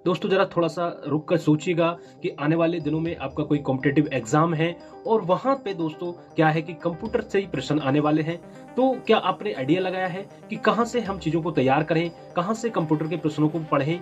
दोस्तों ज़रा थोड़ा-सा रुक कर सोचिएगा कि आने वाले दिनों में आपका कोई कॉम्पिटिटिव एग्ज़ाम है और वहाँ पे दोस्तों क्या है कि कंप्यूटर से ही प्रश्न आने वाले हैं। तो क्या आपने आइडिया लगाया है कि कहाँ से हम चीज़ों को तैयार करें, कहाँ से कंप्यूटर के प्रश्नों को पढ़ें,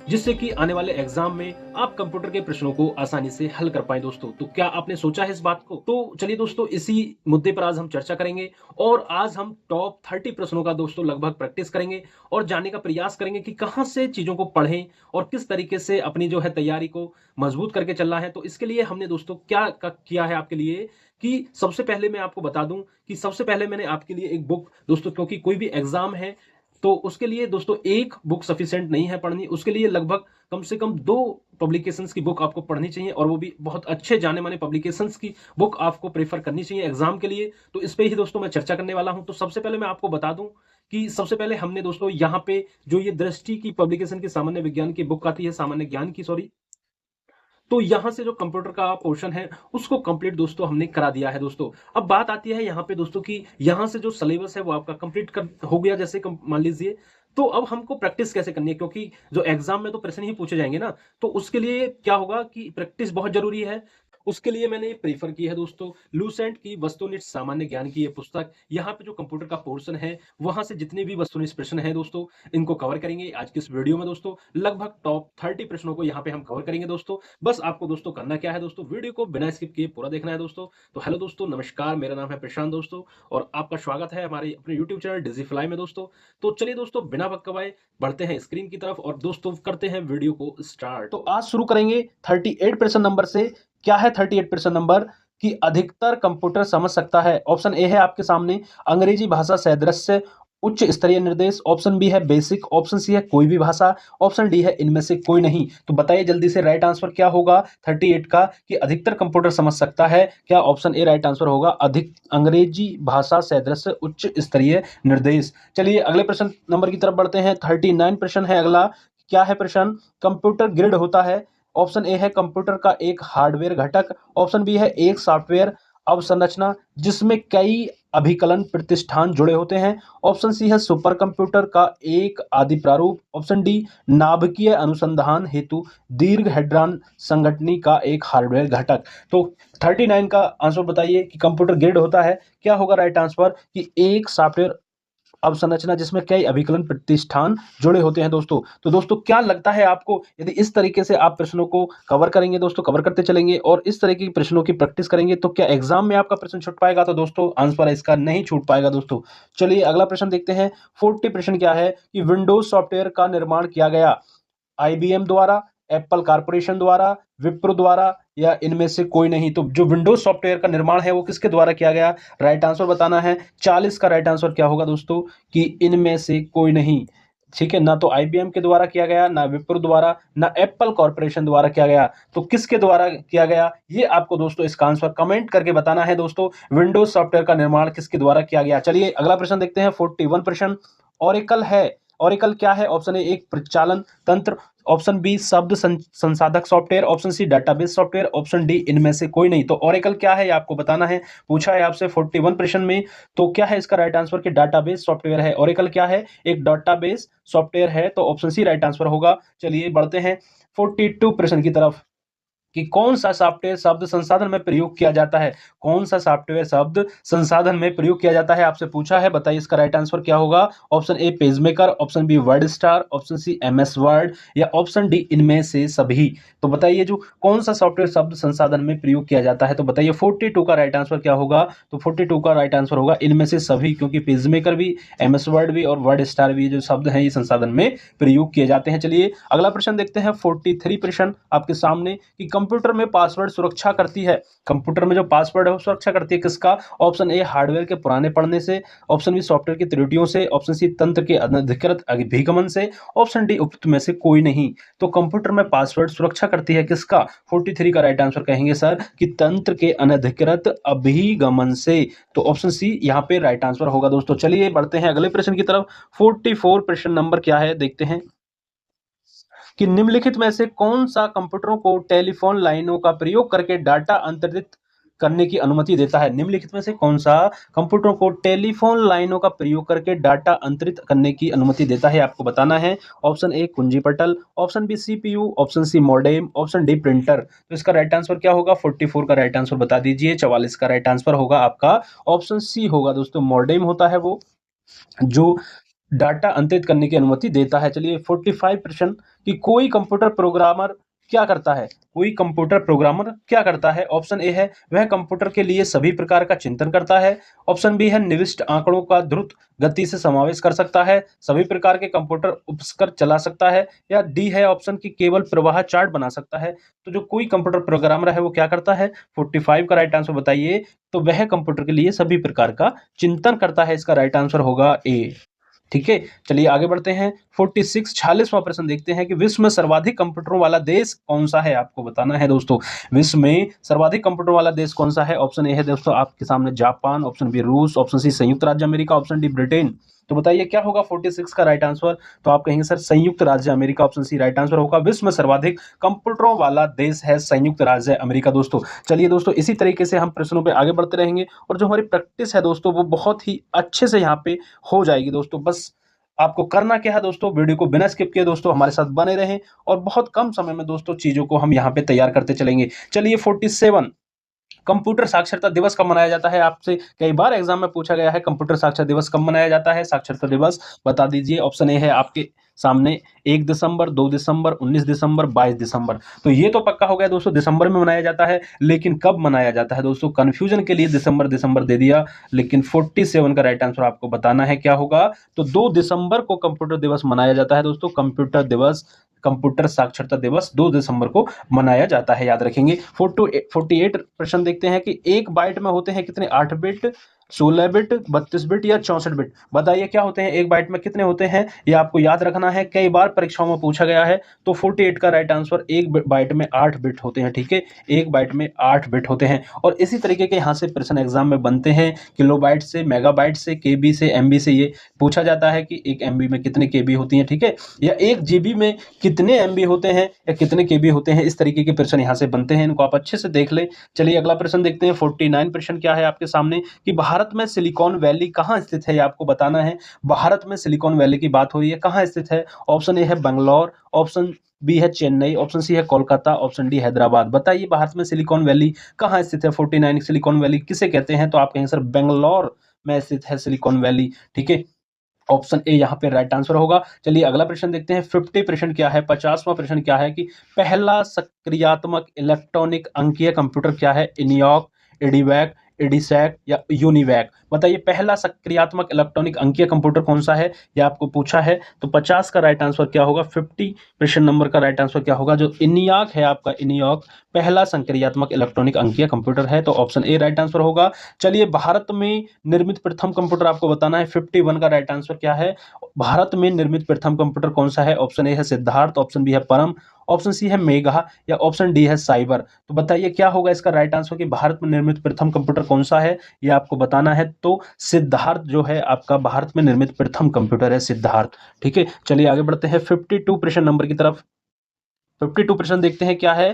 जिससे कि आने वाले एग्जाम में आप कंप्यूटर के प्रश्नों को आसानी से हल कर पाएँ दोस्तों। तो क्या आपने सोचा है इस बात को? तो चलिए दोस्तों इसी मुद्दे पर आज हम चर्चा करेंगे और आज हम टॉप 30 प्रश्नों का दोस्तों लगभग प्रैक्टिस करेंगे और जानने का प्रयास करेंगे कि कहाँ से चीज़ों को पढ़ें और किस तरीके से अपनी जो है तैयारी को मजबूत करके चलना है। तो इसके लिए हमने दोस्तों क्या किया है आपके लिए कि सबसे पहले मैं आपको बता दूँ कि सबसे पहले मैंने आपके लिए एक बुक दोस्तों, क्योंकि कोई भी एग्जाम है तो उसके लिए दोस्तों एक बुक सफिशिएंट नहीं है पढ़नी, उसके लिए लगभग कम से कम 2 पब्लिकेशंस की बुक आपको पढ़नी चाहिए और वो भी बहुत अच्छे जाने-माने पब्लिकेशंस की बुक आपको प्रेफ़र करनी चाहिए एग्ज़ाम के लिए। तो इस पे ही दोस्तों मैं चर्चा करने वाला हूँ। तो सबसे पहले मैं आपको बता दूँ कि सबसे पहले हमने दोस्तों यहाँ पे जो ये दृष्टि की पब्लिकेशन की सामान्य विज्ञान की बुक आती है, सामान्य ज्ञान की सॉरी, तो यहाँ से जो कंप्यूटर का पोर्शन है उसको कंप्लीट दोस्तों हमने करा दिया है दोस्तों। अब बात आती है यहाँ पे दोस्तों कि यहाँ से जो सिलेबस है वो आपका कंप्लीट कर हो गया, जैसे मान लीजिए। तो अब हमको प्रैक्टिस कैसे करनी है, क्योंकि जो एग्जाम में तो प्रश्न ही पूछे जाएंगे ना। तो उसके लिए क्या होगा कि प्रैक्टिस बहुत जरूरी है। उसके लिए मैंने प्रीफर की है दोस्तों लूसेंट की वस्तुनिष्ठ सामान्य ज्ञान की ये पुस्तक। यहाँ पे जो कंप्यूटर का पोर्शन है वहां से जितने भी वस्तुनिष्ठ प्रश्न है दोस्तों इनको कवर करेंगे आज की इस वीडियो में दोस्तों। लगभग टॉप 30 प्रश्नों को यहाँ पे हम कवर करेंगे दोस्तों। बस आपको दोस्तों करना क्या है दोस्तों, वीडियो को बिना स्किप किए पूरा देखना है दोस्तों। तो हेलो दोस्तों, नमस्कार, मेरा नाम है प्रशांत दोस्तों और आपका स्वागत है हमारे अपने यूट्यूब चैनल डिजिफ्लाई में दोस्तों। तो चलिए दोस्तों बिना वक्त गवाए बढ़ते हैं स्क्रीन की तरफ और दोस्तों करते हैं वीडियो को स्टार्ट। तो आज शुरू करेंगे 38 प्रश्न नंबर से। क्या है 38 प्रश्न नंबर कि अधिकतर कंप्यूटर समझ सकता है? ऑप्शन ए है आपके सामने अंग्रेजी भाषा सदृश्य उच्च स्तरीय निर्देश, ऑप्शन बी है बेसिक, ऑप्शन सी है कोई भी भाषा, ऑप्शन डी है इनमें से कोई नहीं। तो बताइए जल्दी से राइट आंसर क्या होगा 38 का कि अधिकतर कंप्यूटर समझ सकता है? क्या ऑप्शन ए राइट आंसर होगा अधिक अंग्रेजी भाषा सदृश्य उच्च स्तरीय निर्देश। चलिए अगले प्रश्न नंबर की तरफ बढ़ते हैं। 39 प्रश्न है अगला। क्या है प्रश्न? कंप्यूटर ग्रिड होता है। ऑप्शन ए है कंप्यूटर का एक हार्डवेयर घटक, ऑप्शन बी है एक सॉफ्टवेयर अवसंरचना जिसमें कई अभिकलन प्रतिष्ठान जुड़े होते हैं, ऑप्शन सी है सुपर कंप्यूटर का एक आदि प्रारूप, ऑप्शन डी नाभिकीय अनुसंधान हेतु दीर्घ हेड्रॉन संगठनी का एक हार्डवेयर घटक। तो 39 का आंसर बताइए कि कंप्यूटर ग्रिड होता है, क्या होगा राइट आंसर कि एक सॉफ्टवेयर अवसंरचना जिसमें कई अभिकलन प्रतिष्ठान जुड़े होते हैं दोस्तों। तो दोस्तों क्या लगता है आपको, यदि इस तरीके से आप प्रश्नों को कवर करेंगे दोस्तों, कवर करते चलेंगे और इस तरीके के प्रश्नों की प्रैक्टिस करेंगे तो क्या एग्जाम में आपका प्रश्न छूट पाएगा? तो दोस्तों आंसर है इसका नहीं छूट पाएगा दोस्तों। चलिए अगला प्रश्न देखते हैं। 40 प्रश्न क्या है कि विंडोज सॉफ्टवेयर का निर्माण किया गया आईबीएम द्वारा, एप्पल कारपोरेशन द्वारा, विप्रो द्वारा या इनमें से कोई नहीं। तो जो विंडोज सॉफ्टवेयर का निर्माण है वो किसके द्वारा किया गया? राइट आंसर बताना है। 40 का राइट आंसर क्या होगा दोस्तों कि इनमें से कोई नहीं। ठीक है, ना तो आईबीएम के द्वारा किया गया, ना विप्रो द्वारा, ना एप्पल कॉर्पोरेशन द्वारा किया गया। तो किसके द्वारा किया गया ये आपको दोस्तों इसका आंसर कमेंट करके बताना है दोस्तों। विंडोज सॉफ्टवेयर का निर्माण किसके द्वारा किया गया? चलिए अगला प्रश्न देखते हैं। 41 प्रश्न ओरेकल है। ओरेकल क्या है? ऑप्शन ए एक प्रचालन तंत्र, ऑप्शन बी शब्द संसाधक software, option C database software, option D इनमें से कोई नहीं। तो ओरेकल क्या है ये आपको बताना है, पूछा है आपसे 41 प्रश्न में। तो क्या है इसका राइट आंसर कि डाटाबेस सॉफ्टवेयर है। ओरेकल क्या है? एक डाटाबेस सॉफ्टवेयर है। तो ऑप्शन सी राइट आंसर होगा। चलिए बढ़ते हैं 42 प्रश्न की तरफ कि कौन सा सॉफ्टवेयर शब्द संसाधन में प्रयोग किया जाता है? कौन सा सॉफ्टवेयर शब्द संसाधन में प्रयोग किया जाता है आपसे पूछा है, बताइए इसका राइट आंसर क्या होगा। Option A PageMaker, option B WordStar, option C MS Word या ऑप्शन डी इनमें से सभी। तो बताइए जो कौन सा सॉफ्टवेयर शब्द संसाधन में प्रयोग किया जाता है, तो बताइए 42 का राइट आंसर क्या होगा। तो 42 का राइट आंसर होगा इनमें से सभी, क्योंकि पेजमेकर भी, एमएस वर्ड भी और वर्ड स्टार भी जो शब्द हैं ये संसाधन में प्रयोग किए जाते हैं। चलिए अगला प्रश्न देखते हैं। 43 प्रश्न आपके सामने कि कंप्यूटर में पासवर्ड सुरक्षा करती है। कंप्यूटर में जो पासवर्ड है वो सुरक्षा करती है किसका? ऑप्शन ए हार्डवेयर के पुराने पढ़ने से, ऑप्शन बी सॉफ्टवेयर की त्रुटियों से, ऑप्शन सी तंत्र के अनधिकृत अभिगमन से, ऑप्शन डी उपयुक्त में से कोई नहीं। तो कंप्यूटर में पासवर्ड सुरक्षा करती है किसका? 43 का राइट आंसर कहेंगे सर कि तंत्र के अनधिकृत अभिगमन से। तो ऑप्शन सी यहाँ पे राइट आंसर होगा दोस्तों। चलिए बढ़ते हैं अगले प्रश्न की तरफ। 44 प्रश्न नंबर क्या है देखते हैं कि निम्नलिखित में से कौन सा कंप्यूटरों को टेलीफोन लाइनों का प्रयोग करके डाटा अंतरित करने की अनुमति देता है? निम्नलिखित में से कौन सा कंप्यूटर को टेलीफोन लाइनों का प्रयोग करके डाटा अंतरित करने की अनुमति देता है? आपको बताना है। ऑप्शन ए कुंजी पटल, option B CPU, option C modem, option D printer. तो इसका राइट आंसर क्या होगा? 44 का राइट आंसर बता दीजिए। 44 का राइट आंसर होगा आपका ऑप्शन सी होगा दोस्तों। मॉडेम होता है वो जो डाटा अंतरित करने की अनुमति देता है। चलिए 45 प्रश्न कि कोई कंप्यूटर प्रोग्रामर क्या करता है? कोई कंप्यूटर प्रोग्रामर क्या करता है? ऑप्शन ए है वह कंप्यूटर के लिए सभी प्रकार का चिंतन करता है। ऑप्शन बी है निविष्ट आंकड़ों का द्रुत गति से समावेश कर सकता है, सभी प्रकार के कंप्यूटर उपस्कर चला सकता है, या डी है ऑप्शन की केवल प्रवाह चार्ट बना सकता है। तो जो कोई कंप्यूटर प्रोग्रामर है वो क्या करता है? 45 का राइट आंसर बताइए। तो वह कंप्यूटर के लिए सभी प्रकार का चिंतन करता है। इसका राइट आंसर होगा ए। ठीक है, चलिए आगे बढ़ते हैं। 46 46वां प्रश्न देखते हैं कि विश्व में सर्वाधिक कंप्यूटरों वाला देश कौन सा है? आपको बताना है दोस्तों। विश्व में सर्वाधिक कंप्यूटर वाला देश कौन सा है? ऑप्शन ए है दोस्तों आपके सामने जापान, ऑप्शन बी रूस, ऑप्शन सी संयुक्त राज्य अमेरिका, ऑप्शन डी ब्रिटेन। तो बताइए क्या होगा 46 का राइट आंसर? तो आप कहेंगे सर संयुक्त राज्य America, option C right answer होगा। विश्व में सर्वाधिक कंप्यूटरों वाला देश है संयुक्त राज्य अमेरिका दोस्तों। चलिए दोस्तों इसी तरीके से हम प्रश्नों पे आगे बढ़ते रहेंगे और जो हमारी प्रैक्टिस है दोस्तों वो बहुत ही अच्छे से यहाँ पे हो जाएगी दोस्तों। बस आपको करना क्या है दोस्तों, वीडियो को बिना स्किप किए दोस्तों हमारे साथ बने रहें और बहुत कम समय में दोस्तों चीजों को हम यहाँ पे तैयार करते चलेंगे। चलिए 47 कंप्यूटर साक्षरता दिवस कब मनाया जाता है? आपसे कई बार एग्जाम में पूछा गया है कंप्यूटर साक्षरता दिवस कब मनाया जाता है? साक्षरता दिवस बता दीजिए। ऑप्शन ए है आपके सामने 1 दिसंबर, 2 दिसंबर, 19 दिसंबर, 22 दिसंबर। तो ये तो पक्का हो गया दोस्तों दिसंबर में मनाया जाता है, लेकिन कब मनाया जाता है दोस्तों? कंफ्यूजन के लिए दिसंबर दिसंबर दे दिया, लेकिन 47 का राइट आंसर आपको बताना है क्या होगा। तो 2 दिसंबर को कंप्यूटर दिवस मनाया जाता है दोस्तों। कंप्यूटर दिवस, कंप्यूटर साक्षरता दिवस 2 दिसंबर को मनाया जाता है, याद रखेंगे। 48 प्रश्न देखते हैं कि एक बाइट में होते हैं कितने? 8 बिट, 16 बिट, 32 बिट या 64 बिट। बताइए क्या होते हैं? एक बाइट में कितने होते हैं ये आपको याद रखना है, कई बार परीक्षाओं में पूछा गया है। तो 48 का राइट आंसर एक बाइट में 8 बिट होते हैं। ठीक है, एक बाइट में 8 बिट होते हैं। और इसी तरीके के यहाँ से प्रश्न एग्जाम में बनते हैं, किलोबाइट से, मेगाबाइट से, केबी से, एमबी से। ये पूछा जाता है कि एक एमबी में कितने केबी होती है, ठीक है, या एक जीबी में कितने एमबी होते हैं या कितने केबी होते हैं। इस तरीके के प्रश्न यहाँ से बनते हैं, इनको आप अच्छे से देख लें। चलिए अगला प्रश्न देखते हैं। 49 प्रश्न क्या है आपके सामने कि भारत में सिलिकॉन वैली कहाँ स्थित है? ये आपको बताना है। भारत में सिलिकॉन वैली की बात हो रही है, कहाँ स्थित है? ऑप्शन ए है बंगलौर, ऑप्शन बी है चेन्नई, ऑप्शन सी है कोलकाता, ऑप्शन डी हैदराबाद। बताइए भारत में सिलिकॉन वैली कहाँ स्थित है? 49 सिलिकॉन वैली किसे कहते हैं? तो आप कहेंगे सर बेंगलोर में स्थित है सिलिकॉन वैली। ठीक है, ऑप्शन ए यहाँ पे राइट आंसर होगा। चलिए अगला प्रश्न देखते हैं। 50 प्रश्न क्या है? 50वां प्रश्न क्या है कि पहला सक्रियात्मक इलेक्ट्रॉनिक अंकीय कंप्यूटर क्या है? इनियॉक, एडीवैक, एडीसैक या यूनिवैक। बताइए पहला सक्रियात्मक इलेक्ट्रॉनिक अंकीय कंप्यूटर कौन सा है? यह आपको पूछा है। तो 50 का राइट आंसर क्या होगा? 50 प्रश्न नंबर का राइट आंसर क्या होगा? जो इनियॉक है आपका, इनियॉक पहला सक्रियात्मक इलेक्ट्रॉनिक अंकीय कंप्यूटर है। तो ऑप्शन ए राइट आंसर होगा। चलिए भारत में निर्मित प्रथम कंप्यूटर आपको बताना है। 51 का राइट आंसर क्या है? भारत में निर्मित प्रथम कंप्यूटर कौन सा है? ऑप्शन ए है सिद्धार्थ, ऑप्शन बी है परम, ऑप्शन सी है मेघा या ऑप्शन डी है साइबर। तो बताइए क्या होगा इसका राइट आंसर कि भारत में निर्मित प्रथम कंप्यूटर कौन सा है, ये आपको बताना है। तो सिद्धार्थ जो है आपका भारत में निर्मित प्रथम कंप्यूटर है, सिद्धार्थ। ठीक है, चलिए आगे बढ़ते हैं 52 प्रश्न नंबर की तरफ। 52 प्रश्न देखते हैं क्या है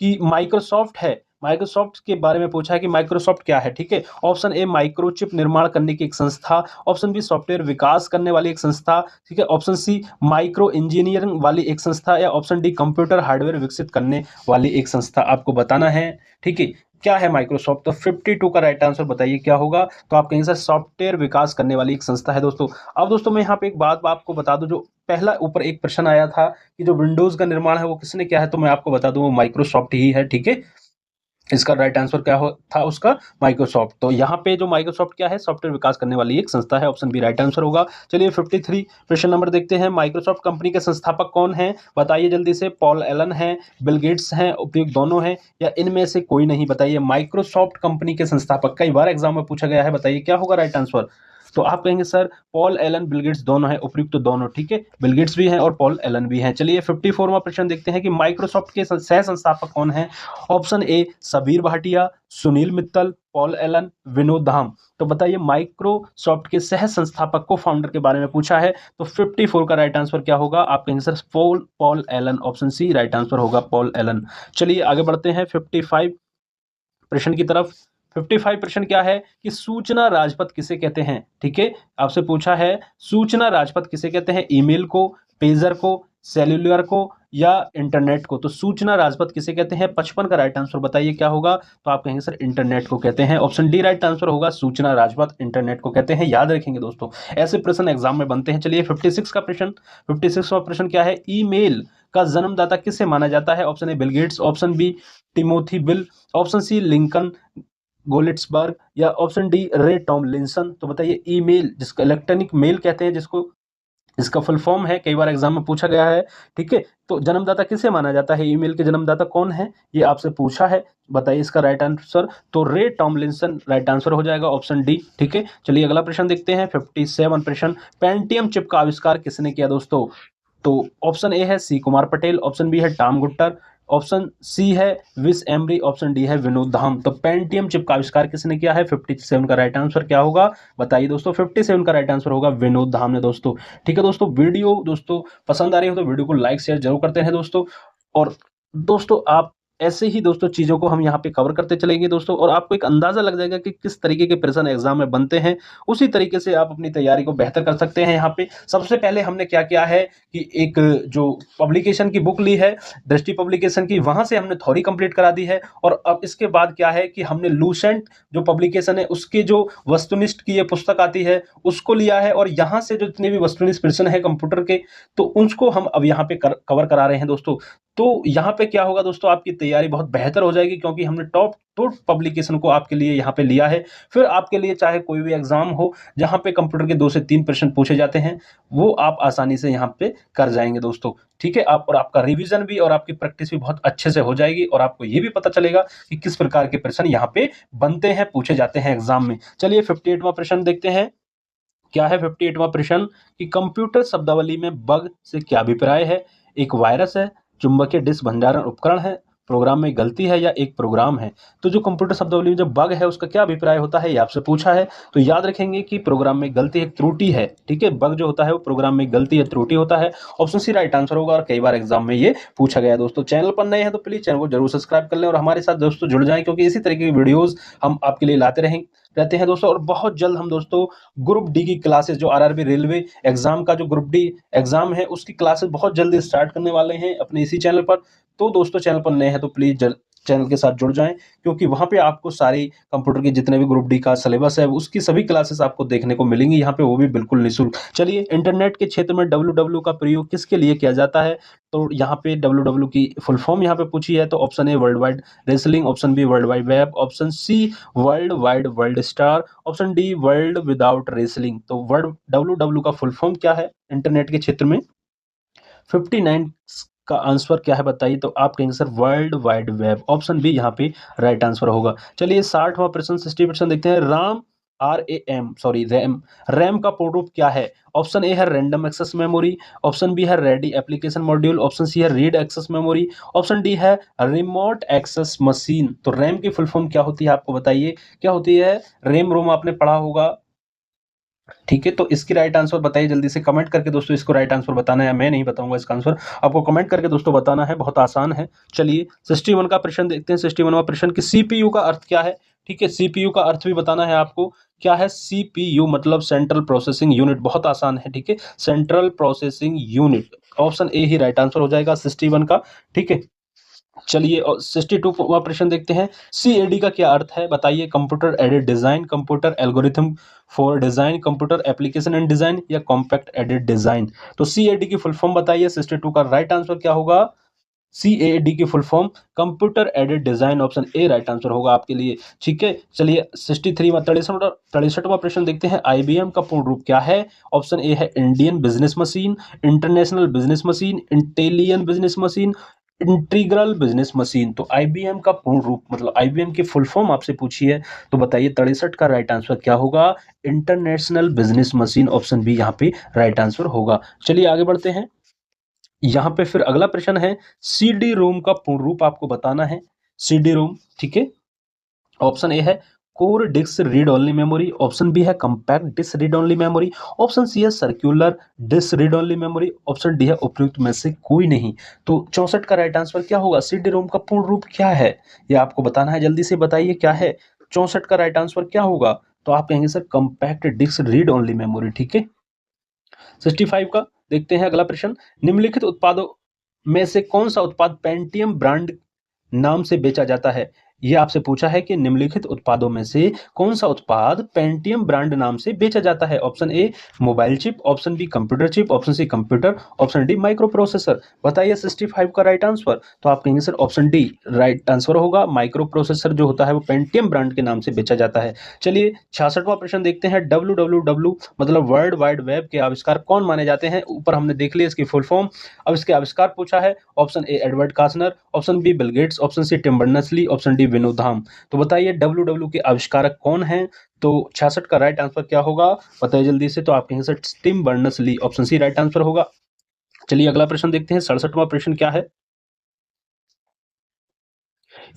कि माइक्रोसॉफ्ट है, माइक्रोसॉफ्ट के बारे में पूछा है कि माइक्रोसॉफ्ट क्या है। ठीक है, ऑप्शन ए माइक्रोचिप निर्माण करने की एक संस्था, ऑप्शन बी सॉफ्टवेयर विकास करने वाली एक संस्था, ठीक है, ऑप्शन सी माइक्रो इंजीनियरिंग वाली एक संस्था या ऑप्शन डी कंप्यूटर हार्डवेयर विकसित करने वाली एक संस्था। आपको बताना है। ठीक है, क्या है माइक्रोसॉफ्ट? तो 52 का राइट आंसर बताइए क्या होगा? तो आप कहेंगे सर सॉफ्टवेयर विकास करने वाली एक संस्था है दोस्तों। अब दोस्तों मैं यहाँ पे एक बात आपको बता दूं, जो पहला ऊपर एक प्रश्न आया था कि जो विंडोज का निर्माण है वो किसने किया है, तो मैं आपको बता दूं वो माइक्रोसॉफ्ट ही है। ठीक है, इसका राइट आंसर क्या था उसका? माइक्रोसॉफ्ट। तो यहाँ पे जो माइक्रोसॉफ्ट क्या है? सॉफ्टवेयर विकास करने वाली एक संस्था है। ऑप्शन बी राइट आंसर होगा। चलिए 53 प्रश्न नंबर देखते हैं। माइक्रोसॉफ्ट कंपनी के संस्थापक कौन हैं? बताइए जल्दी से। पॉल एलन हैं, बिल गेट्स हैं, उपयुक्त दोनों हैं या इनमें से कोई नहीं? बताइए माइक्रोसॉफ्ट कंपनी के संस्थापक, कई बार एग्जाम में पूछा गया है, बताइए क्या होगा राइट आंसर? तो आप कहेंगे sir Paul Elon, Bill Gates दोनों हैं, उपयुक्त तो दोनों। ठीक है, बिल गेट्स भी हैं और पॉल एलन भी हैं। चलिए 54वां प्रश्न देखते हैं कि माइक्रोसॉफ्ट के सह संस्थापक कौन हैं? Option A Sabeer Bhatia, Sunil Mittal, Paul Allen, Vinod Dham. तो बताइए माइक्रोसॉफ्ट के सह संस्थापक को फाउंडर के बारे में पूछा है। तो 54 का राइट आंसर क्या होगा? आप कहेंगे sir Paul Allen, option C right answer होगा, पॉल एलन। चलिए आगे बढ़ते हैं 55 प्रश्न की तरफ। 55 प्रश्न क्या है कि सूचना राजपथ किसे कहते हैं। ठीक है, आपसे पूछा है सूचना राजपथ किसे कहते हैं, ईमेल को, पेजर को, सेल्यूलर को या इंटरनेट को। तो सूचना राजपथ किसे कहते हैं, 55 का राइट आंसर बताइए क्या होगा। तो आप कहेंगे सर इंटरनेट को कहते हैं। ऑप्शन डी राइट आंसर होगा, सूचना राजपथ इंटरनेट को कहते हैं। याद रखेंगे दोस्तों, ऐसे प्रश्न एग्जाम में बनते हैं। चलिए 56 का प्रश्न, 56वां प्रश्न क्या है, ईमेल का जन्मदाता किसे माना जाता है। Option A Bill Gates, option B Timothy Bill, option C Lincoln Golitsburg या ऑप्शन डी रे टॉमलिंसन। तो बताइए ईमेल, जिसको इलेक्ट्रॉनिक मेल कहते हैं, जिसको इसका फुल फॉर्म है, कई बार एग्जाम में पूछा गया है। ठीक है, तो जन्मदाता किसे माना जाता है, ईमेल के जन्मदाता कौन है, ये आपसे पूछा है। बताइए इसका राइट आंसर। तो रे टॉमलिंसन राइट आंसर हो जाएगा, ऑप्शन डी। ठीक है, चलिए अगला प्रश्न देखते हैं, 57 प्रश्न, पेंटियम चिप का आविष्कार किसने किया दोस्तों। तो ऑप्शन ए है सी कुमार पटेल, ऑप्शन बी है टॉम गुट्टर, ऑप्शन सी है विस एमरी, ऑप्शन डी है विनोद धाम। तो पेंटियम चिप का आविष्कार किसने किया है, 57 का राइट आंसर क्या होगा बताइए दोस्तों। 57 का राइट आंसर होगा विनोद धाम ने दोस्तों। ठीक है दोस्तों, वीडियो दोस्तों पसंद आ रही हो तो वीडियो को लाइक शेयर जरूर करते हैं दोस्तों। और दोस्तों आप ऐसे ही दोस्तों चीज़ों को हम यहाँ पे कवर करते चलेंगे दोस्तों, और आपको एक अंदाज़ा लग जाएगा कि किस तरीके के प्रश्न एग्जाम में बनते हैं। उसी तरीके से आप अपनी तैयारी को बेहतर कर सकते हैं। यहाँ पे सबसे पहले हमने क्या किया है कि एक जो पब्लिकेशन की बुक ली है, दृष्टि पब्लिकेशन की, वहाँ से हमने थ्योरी कंप्लीट करा दी है। और अब इसके बाद क्या है कि हमने लूसेंट जो पब्लिकेशन है उसके जो वस्तुनिष्ठ की ये पुस्तक आती है उसको लिया है, और यहाँ से जो जितने भी वस्तुनिष्ठ प्रश्न है कंप्यूटर के, तो उनको हम अब यहाँ पे कवर करा रहे हैं दोस्तों। तो यहाँ पे क्या होगा दोस्तों, आपकी तैयारी बहुत बेहतर हो जाएगी, क्योंकि हमने टॉप पब्लिकेशन को आपके लिए यहाँ पे लिया है। फिर आपके लिए चाहे कोई भी एग्जाम हो जहाँ पे कंप्यूटर के 2 से 3 प्रश्न पूछे जाते हैं, वो आप आसानी से यहाँ पे कर जाएंगे दोस्तों। ठीक है, आप और आपका रिवीजन भी और आपकी प्रैक्टिस भी बहुत अच्छे से हो जाएगी, और आपको ये भी पता चलेगा कि किस प्रकार के प्रश्न यहाँ पे बनते हैं, पूछे जाते हैं एग्जाम में। चलिए 58वां प्रश्न देखते हैं। क्या है 58वां प्रश्न कि कंप्यूटर शब्दावली में बग से क्या अभिप्राय है। एक वायरस है, चुंबकीय डिस्क भंडारण उपकरण है, प्रोग्राम में गलती है या एक प्रोग्राम है। तो जो कंप्यूटर शब्दावली में जो बग है उसका क्या अभिप्राय होता है, ये आपसे पूछा है। तो याद रखेंगे कि प्रोग्राम में गलती एक त्रुटि है। ठीक है, बग जो होता है वो प्रोग्राम में गलती या त्रुटि होता है। ऑप्शन सी राइट आंसर होगा, और कई बार एग्जाम में ये पूछा गया है दोस्तों। चैनल पर नए हैं तो प्लीज चैनल को जरूर सब्सक्राइब कर लें और हमारे साथ दोस्तों जुड़ जाएं, क्योंकि इसी तरीके की वीडियोस हम आपके लिए लाते रहते हैं दोस्तों। और बहुत जल्द हम दोस्तों ग्रुप डी की क्लासेस, जो आरआरबी रेलवे एग्जाम का जो ग्रुप डी एग्जाम है उसकी क्लासेस बहुत जल्दी स्टार्ट करने वाले हैं अपने इसी चैनल पर। तो दोस्तों चैनल पर नए हैं तो प्लीज चैनल के साथ जुड़ जाएं, क्योंकि वहां पे आपको सारी कंप्यूटर के जितने भी ग्रुप डी का सिलेबस है उसकी सभी क्लासेस आपको देखने को मिलेंगी यहाँ पे, वो भी बिल्कुल निःशुल्क। चलिए इंटरनेट के क्षेत्र में डब्ल्यू का प्रयोग किसके लिए किया जाता है। तो यहाँ पे डब्ल्यू की फुल फॉर्म यहाँ पे पूछी है। तो option A world wide wrestling, option B world wide web, option C world wide world star, option D world without wrestling. तो वर्ल्ड डब्ल्यू का फुल फॉर्म क्या है इंटरनेट के क्षेत्र में। 59 का आंसर क्या है बताइए। तो आप कहेंगे sir world wide web, option B यहाँ पे राइट आंसर होगा। चलिए 60वां प्रश्न, 60% देखते हैं। रैम का पूर्ण रूप क्या है। ऑप्शन ए है random access memory, option B है ready application module, option C है read access memory, option D है रिमोट एक्सेस मशीन। तो रैम की फुल फॉर्म क्या होती है आपको बताइए, क्या होती है। रैम रोम आपने पढ़ा होगा। ठीक है, तो इसकी राइट आंसर बताइए जल्दी से कमेंट करके दोस्तों। इसको राइट आंसर बताना है, मैं नहीं बताऊंगा इसका आंसर, आपको कमेंट करके दोस्तों बताना है, बहुत आसान है। चलिए 61 का प्रश्न देखते हैं। 61वां प्रश्न कि सीपीयू का अर्थ क्या है। ठीक है, सीपीयू का अर्थ भी बताना है आपको। क्या है सीपीयू, मतलब सेंट्रल प्रोसेसिंग यूनिट, बहुत आसान है। ठीक है, central processing unit, option A he right answer हो जाएगा 61 का। ठीक है, चलिए 62वां प्रश्न देखते हैं। सीएडी का क्या अर्थ है बताइए। Computer aided design, computer algorithm for design, computer application and design या कॉम्पैक्ट एडेड डिजाइन। तो सीएडी की फुल फॉर्म बताइए। 62 का राइट आंसर क्या होगा। सीएडी की full form computer aided design, option A right answer होगा आपके लिए। ठीक है, चलिए 63वां 63वां प्रश्न देखते हैं। आईबीएम का पूर्ण रूप क्या है। ऑप्शन ए है Indian business machine, international business machine, Italian business machine, integral business machine. तो आईबीएम का पूर्ण रूप मतलब आईबीएम की फुल फॉर्म आपसे पूछी है, तो बताइए 63 का राइट आंसर क्या होगा। International business machine, option B यहाँ पे राइट आंसर होगा। चलिए आगे बढ़ते हैं। यहाँ पे फिर अगला प्रश्न है, सीडी रोम का पूर्ण रूप आपको बताना है। सीडी रोम, ठीक है, ऑप्शन ए है core disc read only memory, option B है compact disc read only memory, option C है circular disc read only memory, option D है उपयुक्त में से कोई नहीं। तो 64 का राइट आंसर क्या होगा। सीडी रोम का पूर्ण रूप क्या है, ये आपको बताना है, जल्दी से बताइए क्या है। 64 का राइट आंसर क्या होगा? तो आप कहेंगे sir compact disc read only memory, ठीक है। 65 का देखते हैं अगला प्रश्न। निम्नलिखित उत्पादों में से कौन सा उत्पाद पेंटियम ब्रांड नाम से बेचा जाता है? ये आपसे पूछा है कि निम्नलिखित उत्पादों में से कौन सा उत्पाद पेंटियम ब्रांड नाम से बेचा जाता है? Option A mobile chip, option B computer chip, option C computer, option D micro processor. बताइए 65 का राइट आंसर। तो आप कहेंगे sir option D right answer होगा। माइक्रो प्रोसेसर जो होता है वो पेंटियम ब्रांड के नाम से बेचा जाता है। चलिए 66वां प्रश्न देखते हैं। www मतलब वर्ल्ड वाइड वेब के आविष्कार कौन माने जाते हैं? ऊपर हमने देख लिया इसकी फुल फॉर्म। अब इसके आविष्कार पूछा है। Option A Edward Kasner, option B Bill Gates, option C Tim Berners-Lee, option D Vinod Dham. तो बताइए डब्ल्यू के आविष्कारक कौन हैं? तो 66 का राइट आंसर क्या होगा? बताइए जल्दी से। तो आप कहेंगे sir Tim Berners-Lee, option C right answer होगा। चलिए अगला प्रश्न देखते हैं। 67वां प्रश्न क्या है?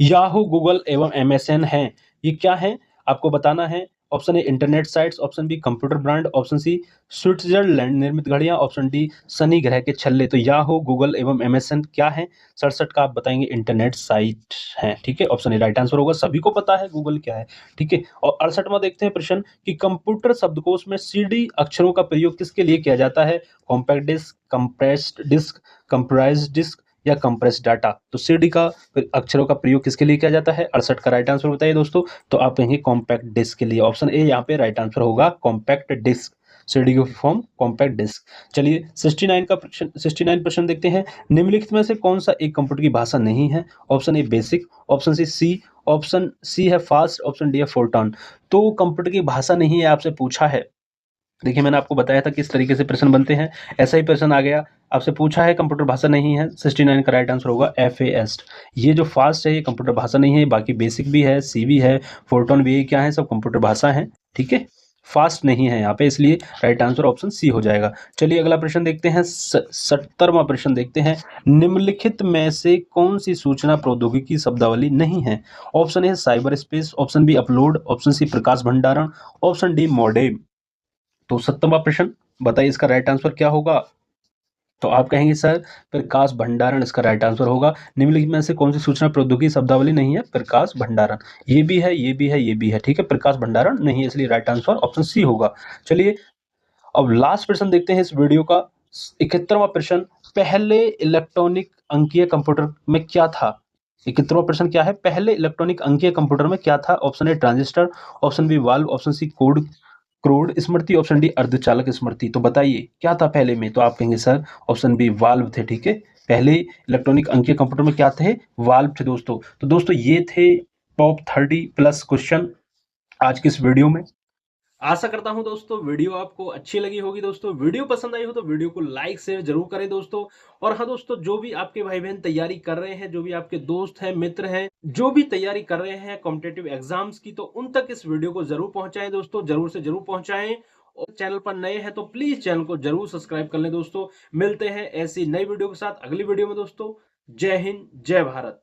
याहू, गूगल एवं एमएसएन हैं। ये क्या है? आपको बताना है। Option A internet sites, option B computer brand, option C Switzerland निर्मित घड़ियां, ऑप्शन डी शनि ग्रह के छल्ले। तो याहू, गूगल एवं एमएसएन क्या है? 67 का आप बताएंगे इंटरनेट साइट है, ठीक है। ऑप्शन ए राइट आंसर होगा। सभी को पता है गूगल क्या है, ठीक है। और 68वां देखते हैं प्रश्न कि कंप्यूटर शब्दकोश में सीडी अक्षरों का प्रयोग किसके लिए किया जाता है? Compact disc, compressed disc, comprised disc या कंप्रेस डाटा। तो सीडी का अक्षरों का प्रयोग किसके लिए किया जाता है? 68 का राइट आंसर बताइए दोस्तों। तो आप कहेंगे कॉम्पैक्ट डिस्क के लिए। ऑप्शन ए यहाँ पे राइट आंसर होगा कॉम्पैक्ट डिस्क। सीडी की फॉर्म कॉम्पैक्ट डिस्क। चलिए 69 प्रश्न देखते हैं। निम्नलिखित में से कौन सा एक कंप्यूटर की भाषा नहीं है? Option A BASIC, option C, option C है फास्ट, ऑप्शन डी है फोर्टॉन। तो कंप्यूटर की भाषा नहीं है आपसे पूछा है। देखिए मैंने आपको बताया था किस तरीके से प्रश्न बनते हैं। ऐसा ही प्रश्न आ गया। आपसे पूछा है कंप्यूटर भाषा नहीं है। 69 का राइट आंसर होगा FAST। ये जो फास्ट है ये कंप्यूटर भाषा नहीं है। बाकी बेसिक भी है, सी भी है, फोर्टॉन भी है, क्या है सब कंप्यूटर भाषा है, ठीक है। फास्ट नहीं है यहाँ पे, इसलिए राइट आंसर ऑप्शन सी हो जाएगा। चलिए अगला प्रश्न देखते हैं। 70वां प्रश्न देखते हैं। निम्नलिखित में से कौन सी सूचना प्रौद्योगिकी शब्दावली नहीं है? Option A cyberspace, option B upload, option C प्रकाश भंडारण, ऑप्शन डी मॉडेम। तो 70वां प्रश्न बताइए इसका राइट आंसर क्या होगा? तो आप कहेंगे सर प्रकाश भंडारण इसका राइट आंसर होगा। निम्नलिखित में से कौन सी सूचना प्रौद्योगिकी शब्दावली नहीं है? प्रकाश भंडारण। ये भी है, ये भी है, ये भी है, ठीक है। प्रकाश भंडारण नहीं है, इसलिए राइट आंसर ऑप्शन सी होगा। चलिए अब लास्ट प्रश्न देखते हैं इस वीडियो का। 71वां प्रश्न। पहले इलेक्ट्रॉनिक अंकीय कंप्यूटर में क्या था? 71वां प्रश्न क्या है? पहले इलेक्ट्रॉनिक अंकीय कंप्यूटर में क्या था? Option A transistor, option B valve, option C कोड क्रोड स्मृति, ऑप्शन डी अर्धचालक स्मृति। तो बताइए क्या था पहले में? तो आप कहेंगे सर ऑप्शन बी वाल्व थे, ठीक है। पहले इलेक्ट्रॉनिक अंकीय कंप्यूटर में क्या थे? वाल्व थे दोस्तों। तो दोस्तों ये थे टॉप 30 प्लस क्वेश्चन आज की इस वीडियो में। आशा करता हूं दोस्तों वीडियो आपको अच्छी लगी होगी। दोस्तों वीडियो पसंद आई हो तो वीडियो को लाइक शेयर जरूर करें दोस्तों। और हाँ दोस्तों, जो भी आपके भाई बहन तैयारी कर रहे हैं, जो भी आपके दोस्त हैं, मित्र हैं, जो भी तैयारी कर रहे हैं कॉम्पिटिटिव एग्जाम्स की, तो उन तक इस वीडियो को जरूर पहुंचाएं दोस्तों, जरूर से जरूर पहुंचाएं। और चैनल पर नए हैं तो प्लीज चैनल को जरूर सब्सक्राइब कर लें दोस्तों। मिलते हैं ऐसी नई वीडियो के साथ अगली वीडियो में दोस्तों। जय हिंद, जय भारत।